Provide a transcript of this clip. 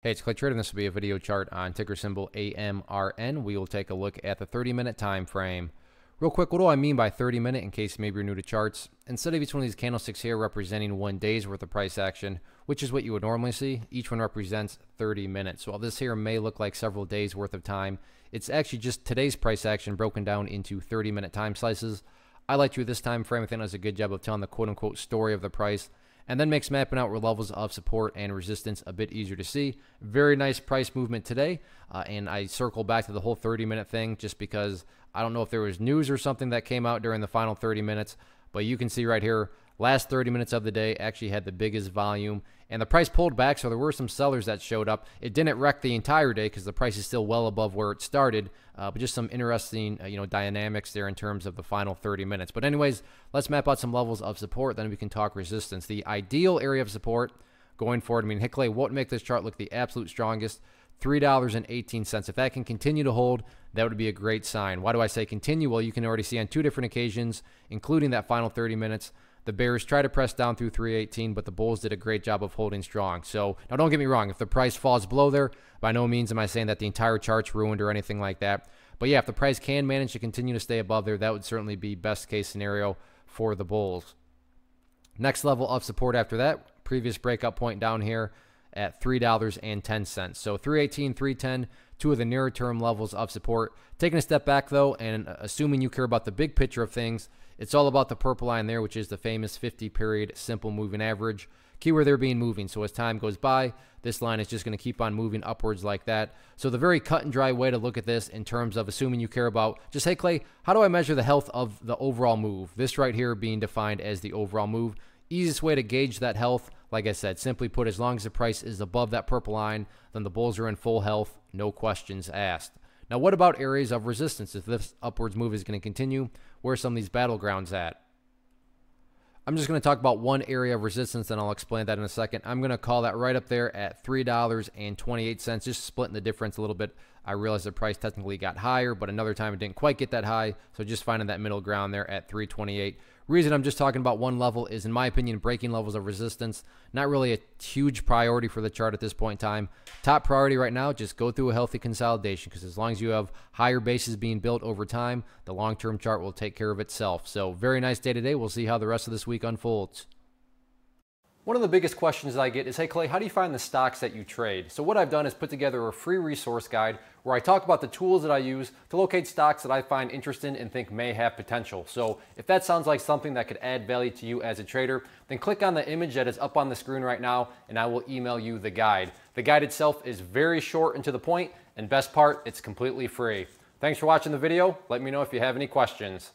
Hey, it's Clay Trader, and this will be a video chart on ticker symbol AMRN. We will take a look at the 30-minute time frame. Real quick, what do I mean by 30-minute in case maybe you're new to charts? Instead of each one of these candlesticks here representing 1 day's worth of price action, which is what you would normally see, each one represents 30 minutes. So while this here may look like several days worth of time, it's actually just today's price action broken down into 30-minute time slices. I like to this time frame. I think it does a good job of telling the quote-unquote story of the price, and then makes mapping out levels of support and resistance a bit easier to see. Very nice price movement today, and I circle back to the whole 30-minute thing just because I don't know if there was news or something that came out during the final 30 minutes, but you can see right here, last 30 minutes of the day actually had the biggest volume, and the price pulled back, so there were some sellers that showed up. It didn't wreck the entire day because the price is still well above where it started, but just some interesting dynamics there in terms of the final 30 minutes. But anyways, let's map out some levels of support, then we can talk resistance. The ideal area of support going forward, Clay, what would make this chart look the absolute strongest? $3.18. If that can continue to hold, that would be a great sign. Why do I say continue? Well, you can already see on 2 different occasions, including that final 30 minutes, the bears try to press down through 318, but the bulls did a great job of holding strong. So now don't get me wrong, if the price falls below there, by no means am I saying that the entire chart's ruined or anything like that. But yeah, if the price can manage to continue to stay above there, that would certainly be best case scenario for the bulls. Next level of support after that, previous breakout point down here at $3.10. So 318, 310, two of the nearer term levels of support. Taking a step back though, and assuming you care about the big picture of things, it's all about the purple line there, which is the famous 50-period simple moving average. Keyword there being moving. So as time goes by, this line is just going to keep on moving upwards like that. So the very cut and dry way to look at this in terms of assuming you care about just, hey Clay, how do I measure the health of the overall move? This right here being defined as the overall move. Easiest way to gauge that health, like I said, simply put, as long as the price is above that purple line, then the bulls are in full health, no questions asked. Now, what about areas of resistance? If this upwards move is going to continue, where are some of these battlegrounds at? I'm just going to talk about one area of resistance, and I'll explain that in a second. I'm going to call that right up there at $3.28, just splitting the difference a little bit. I realize the price technically got higher, but another time it didn't quite get that high, so just finding that middle ground there at $3.28. Reason I'm just talking about one level is, in my opinion, breaking levels of resistance. Not really a huge priority for the chart at this point in time. Top priority right now, just go through a healthy consolidation, because as long as you have higher bases being built over time, the long-term chart will take care of itself. So very nice day today. We'll see how the rest of this week unfolds. One of the biggest questions that I get is, hey Clay, how do you find the stocks that you trade? So what I've done is put together a free resource guide where I talk about the tools that I use to locate stocks that I find interesting and think may have potential. So if that sounds like something that could add value to you as a trader, then click on the image that is up on the screen right now and I will email you the guide. The guide itself is very short and to the point, and best part, it's completely free. Thanks for watching the video. Let me know if you have any questions.